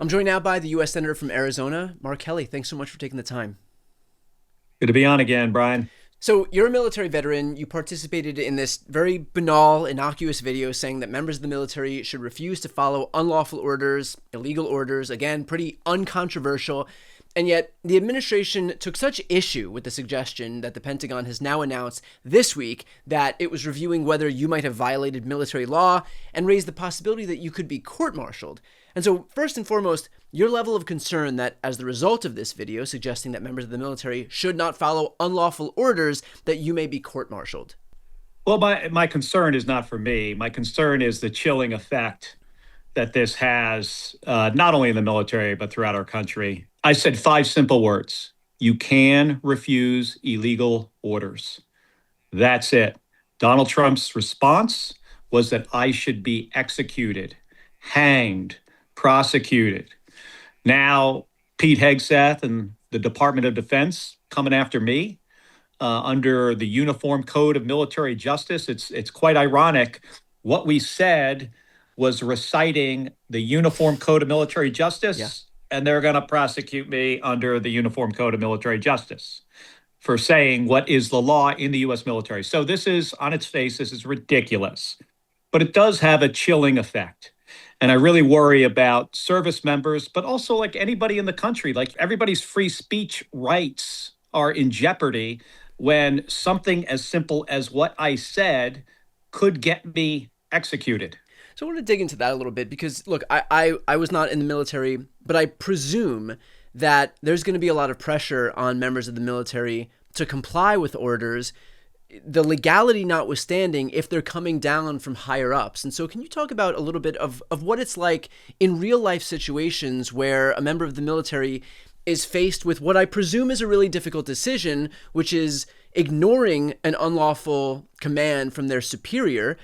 I'm joined now by the U.S. Senator from Arizona, Mark Kelly. Thanks so much for taking the time. Good to be on again, Brian. So, you're a military veteran. You participated in this very banal, innocuous video saying that members of the military should refuse to follow unlawful orders, illegal orders. Again, pretty uncontroversial. And yet, the administration took such issue with the suggestion that the Pentagon has now announced this week that it was reviewing whether you might have violated military law and raised the possibility that you could be court-martialed. And so, first and foremost, your level of concern that as the result of this video suggesting that members of the military should not follow unlawful orders, that you may be court-martialed. Well, my concern is not for me. My concern is the chilling effect that this has, not only in the military, but throughout our country. I said 5 simple words. You can refuse illegal orders. That's it. Donald Trump's response was that I should be executed, hanged, prosecuted. Now, Pete Hegseth and the Department of Defense coming after me under the Uniform Code of Military Justice. It's quite ironic. What we said was reciting the Uniform Code of Military Justice, and they're going to prosecute me under the Uniform Code of Military Justice for saying what is the law in the U.S. military. So this is, on its face, this is ridiculous. But it does have a chilling effect. And I really worry about service members, but also like anybody in the country, like everybody's free speech rights are in jeopardy when something as simple as what I said could get me executed. So I want to dig into that a little bit because, look, I was not in the military, but I presume that there's going to be a lot of pressure on members of the military to comply with orders, the legality notwithstanding, if they're coming down from higher ups. And so can you talk about a little bit of what it's like in real life situations where a member of the military is faced with what I presume is a really difficult decision, which is ignoring an unlawful command from their superior,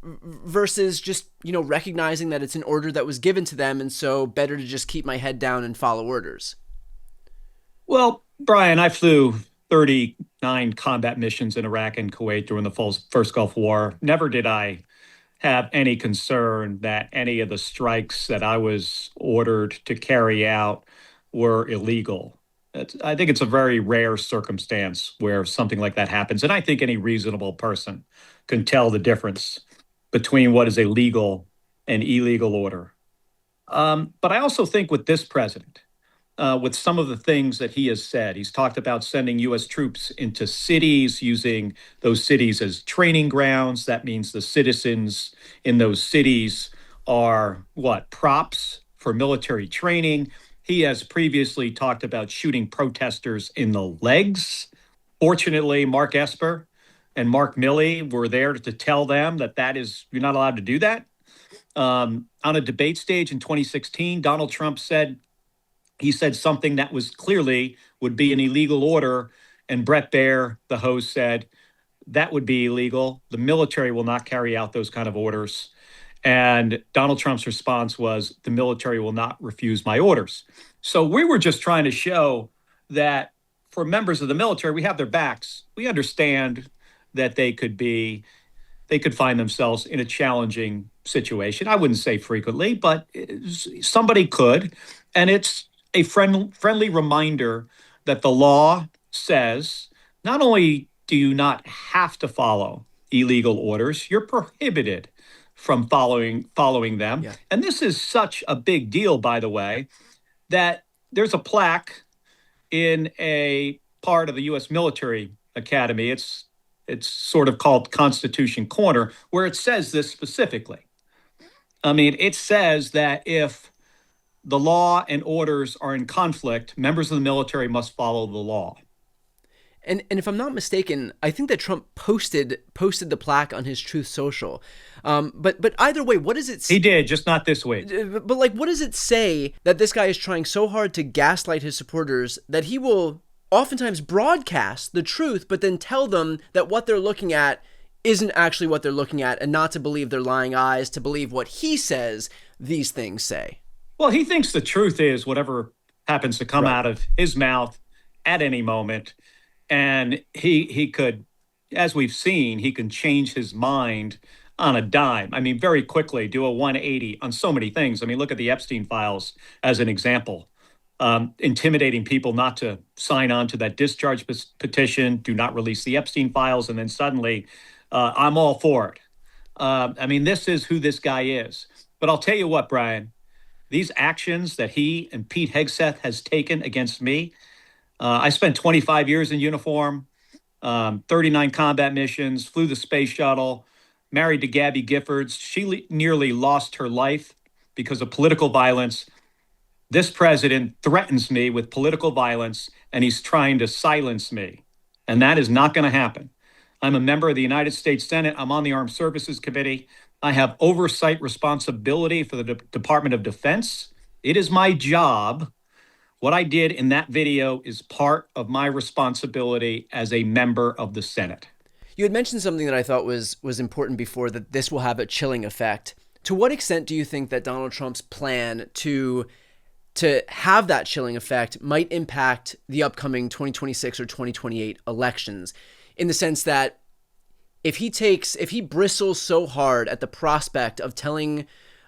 versus just, recognizing that it's an order that was given to them, and so better to just keep my head down and follow orders? Well, Brian, I flew 39 combat missions in Iraq and Kuwait during the first Gulf War. Never did I have any concern that any of the strikes that I was ordered to carry out were illegal. I think it's a very rare circumstance where something like that happens. And I think any reasonable person can tell the difference between what is a legal and illegal order. But I also think with this president, with some of the things that he has said, he's talked about sending U.S. troops into cities, using those cities as training grounds. That means the citizens in those cities are props for military training. He has previously talked about shooting protesters in the legs. Fortunately, Mark Esper and Mark Milley were there to tell them that you're not allowed to do that. On a debate stage in 2016, Donald Trump said something that was clearly would be an illegal order. And Brett Baer, the host, said that would be illegal. The military will not carry out those kind of orders. And Donald Trump's response was, the military will not refuse my orders. So we were just trying to show that for members of the military, we have their backs. We understand that they could find themselves in a challenging situation. I wouldn't say frequently, but somebody could. And it's a friendly reminder that the law says not only do you not have to follow illegal orders, you're prohibited from following them. Yeah. And this is such a big deal, by the way, that there's a plaque in a part of the U.S. Military Academy. It's sort of called Constitution Corner, where it says this specifically. I mean, it says that if the law and orders are in conflict, members of the military must follow the law. And if I'm not mistaken, I think that Trump posted the plaque on his Truth Social. But either way, what does it say? He did, just not this week. But what does it say that this guy is trying so hard to gaslight his supporters that he will oftentimes broadcast the truth, but then tell them that what they're looking at isn't actually what they're looking at, and not to believe their lying eyes, to believe what he says these things say? Well, he thinks the truth is whatever happens to come out of his mouth at any moment. And he could, as we've seen, he can change his mind on a dime. I mean, very quickly do a 180 on so many things. I mean, look at the Epstein files as an example. Intimidating people not to sign on to that discharge petition, do not release the Epstein files, and then suddenly I'm all for it. I mean, this is who this guy is. But I'll tell you what, Brian, these actions that he and Pete Hegseth has taken against me, I spent 25 years in uniform, 39 combat missions, flew the space shuttle, married to Gabby Giffords. She nearly lost her life because of political violence. This president threatens me with political violence, and he's trying to silence me. And that is not going to happen. I'm a member of the United States Senate. I'm on the Armed Services Committee. I have oversight responsibility for the Department of Defense. It is my job. What I did in that video is part of my responsibility as a member of the Senate. You had mentioned something that I thought was important before, that this will have a chilling effect. To what extent do you think that Donald Trump's plan to have that chilling effect might impact the upcoming 2026 or 2028 elections, in the sense that if he bristles so hard at the prospect of telling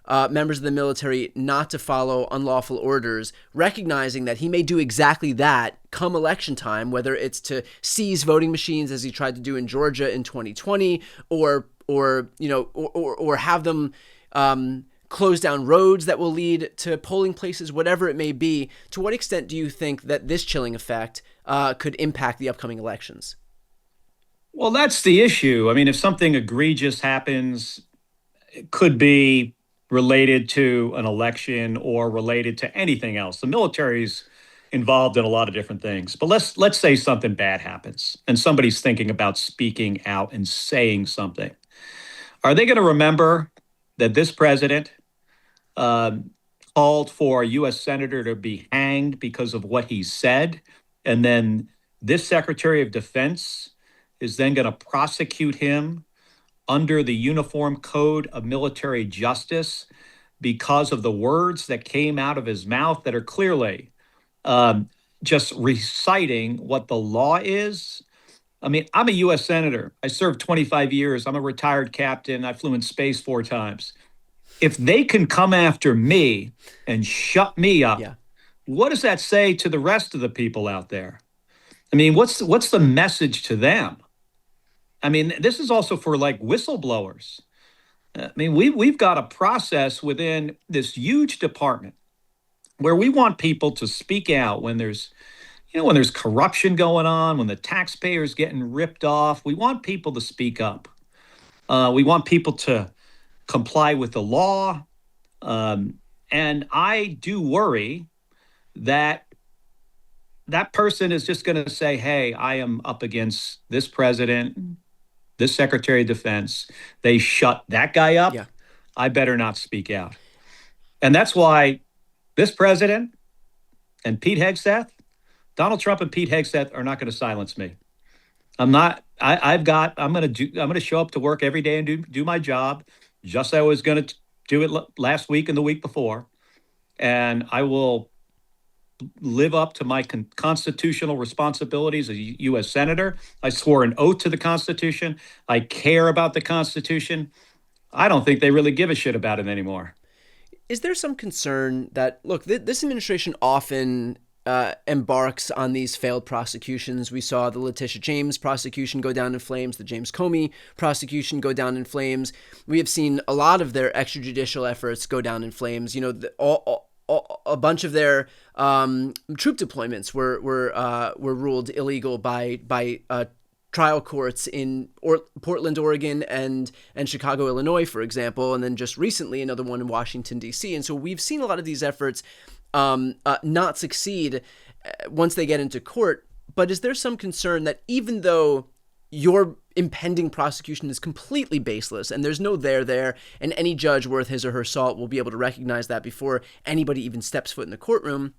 members of the military not to follow unlawful orders, recognizing that he may do exactly that come election time, whether it's to seize voting machines as he tried to do in Georgia in 2020, or have them close down roads that will lead to polling places, whatever it may be. To what extent do you think that this chilling effect could impact the upcoming elections? Well, that's the issue. I mean, if something egregious happens, it could be related to an election or related to anything else. The military's involved in a lot of different things. But let's say something bad happens and somebody's thinking about speaking out and saying something. Are they going to remember that this president called for a U.S. senator to be hanged because of what he said, and then this Secretary of Defense is then going to prosecute him under the Uniform Code of Military Justice because of the words that came out of his mouth that are clearly just reciting what the law is? I mean, I'm a U.S. Senator. I served 25 years. I'm a retired captain. I flew in space 4 times. If they can come after me and shut me up, what does that say to the rest of the people out there? I mean, what's the message to them? I mean, this is also for like whistleblowers. I mean, we've got a process within this huge department where we want people to speak out when there's corruption going on, when the taxpayer's getting ripped off. We want people to speak up. We want people to comply with the law. And I do worry that that person is just going to say, hey, I am up against this president, this Secretary of Defense. They shut that guy up. Yeah. I better not speak out. And that's why this president and Pete Hegseth, Donald Trump and Pete Hegseth are not going to silence me. I'm going to show up to work every day and do my job, just as I was going to do it last week and the week before. And I will live up to my constitutional responsibilities as a U.S. Senator. I swore an oath to the Constitution. I care about the Constitution. I don't think they really give a shit about it anymore. Is there some concern that, look, this administration often embarks on these failed prosecutions? We saw the Letitia James prosecution go down in flames, the James Comey prosecution go down in flames. We have seen a lot of their extrajudicial efforts go down in flames. You know, a bunch of their troop deployments were ruled illegal by trial courts in Portland, Oregon, and Chicago, Illinois, for example, and then just recently another one in Washington, D.C. And so we've seen a lot of these efforts not succeed once they get into court. But is there some concern that even though your impending prosecution is completely baseless and there's no there, and any judge worth his or her salt will be able to recognize that before anybody even steps foot in the courtroom,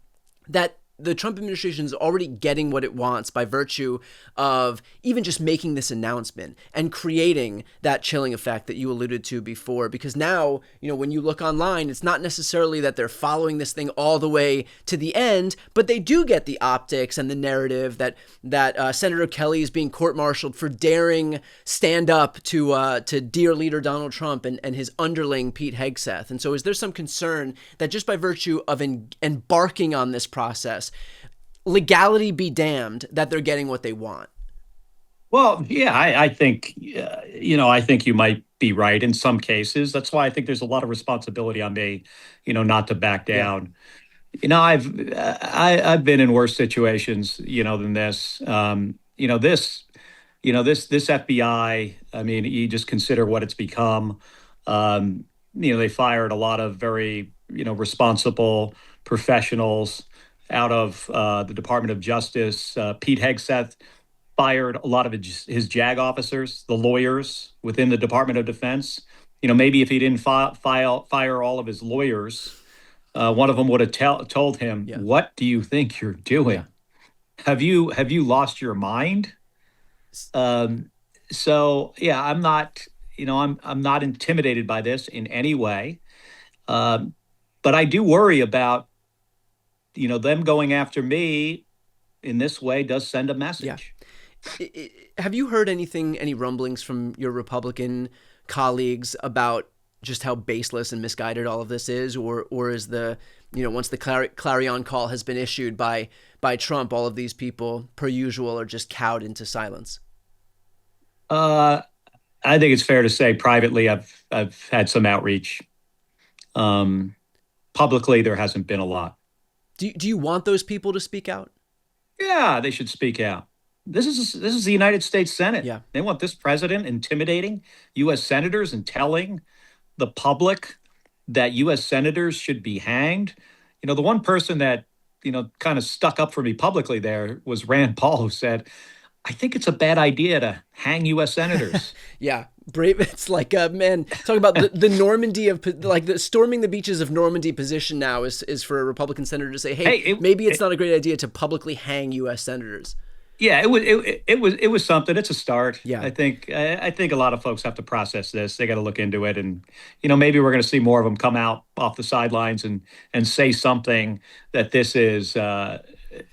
that the Trump administration is already getting what it wants by virtue of even just making this announcement and creating that chilling effect that you alluded to before. Because now, when you look online, it's not necessarily that they're following this thing all the way to the end, but they do get the optics and the narrative that Senator Kelly is being court-martialed for daring stand up to dear leader Donald Trump and his underling Pete Hegseth. And so is there some concern that just by virtue of embarking on this process, legality be damned, that they're getting what they want? Well, yeah, I think, I think you might be right in some cases. That's why I think there's a lot of responsibility on me, not to back down. I've been in worse situations, than this. This FBI. I mean, you just consider what it's become. They fired a lot of very, responsible professionals out of the Department of Justice. Pete Hegseth fired a lot of his JAG officers, the lawyers within the Department of Defense. Maybe if he didn't fire all of his lawyers, one of them would have told him, Yeah. "What do you think you're doing? Have you lost your mind?" So yeah, I'm not, I'm not intimidated by this in any way. But I do worry about, them going after me in this way does send a message. Have you heard any rumblings from your Republican colleagues about just how baseless and misguided all of this is, or is once the clarion call has been issued by Trump, all of these people, per usual, are just cowed into silence? I think it's fair to say privately, I've had some outreach. Publicly, there hasn't been a lot. Do you want those people to speak out? Yeah, they should speak out. This is the United States Senate. Yeah. They want this president intimidating U.S. senators and telling the public that U.S. senators should be hanged. The one person that, kind of stuck up for me publicly there was Rand Paul, who said, "I think it's a bad idea to hang U.S. senators." Yeah. Brave. It's like, man, talk about the Normandy of, like, the storming the beaches of Normandy position now is for a Republican senator to say, hey, maybe it's not a great idea to publicly hang U.S. senators. Yeah, it was something. It's a start. Yeah. I think a lot of folks have to process this. They got to look into it, and maybe we're going to see more of them come out off the sidelines and say something that this is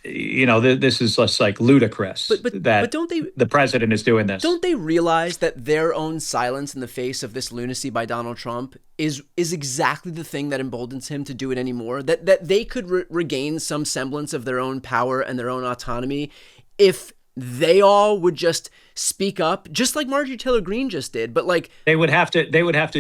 this is just like ludicrous. But don't they? The president is doing this. Don't they realize that their own silence in the face of this lunacy by Donald Trump is exactly the thing that emboldens him to do it anymore? That they could regain some semblance of their own power and their own autonomy if they all would just speak up, just like Marjorie Taylor Greene just did. But like they would have to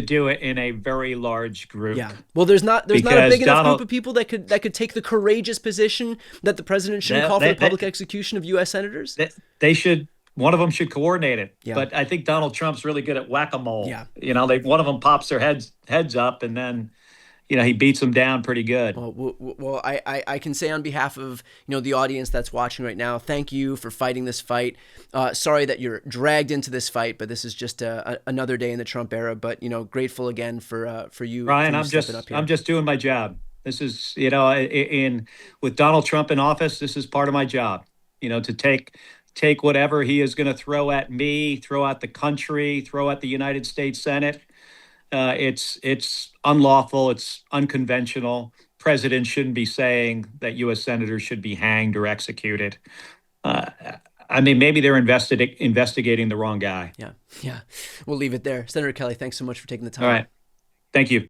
do it in a very large group. Yeah. Well, there's not a big enough group of people that could take the courageous position that the president shouldn't call for the public execution of U.S. senators. They should. One of them should coordinate it. Yeah. But I think Donald Trump's really good at whack-a-mole. Yeah. One of them pops their heads up, and then he beats them down pretty good. Well, I can say on behalf of the audience that's watching right now, thank you for fighting this fight. Sorry that you're dragged into this fight, but this is just another day in the Trump era. But grateful again for you, Ryan. stepping up here. I'm just doing my job. This is with Donald Trump in office, this is part of my job. To take whatever he is going to throw at me, throw at the country, throw at the United States Senate. It's unlawful. It's unconventional. President shouldn't be saying that U.S. senators should be hanged or executed. Maybe they're investigating the wrong guy. Yeah. We'll leave it there. Senator Kelly, thanks so much for taking the time. All right. Thank you.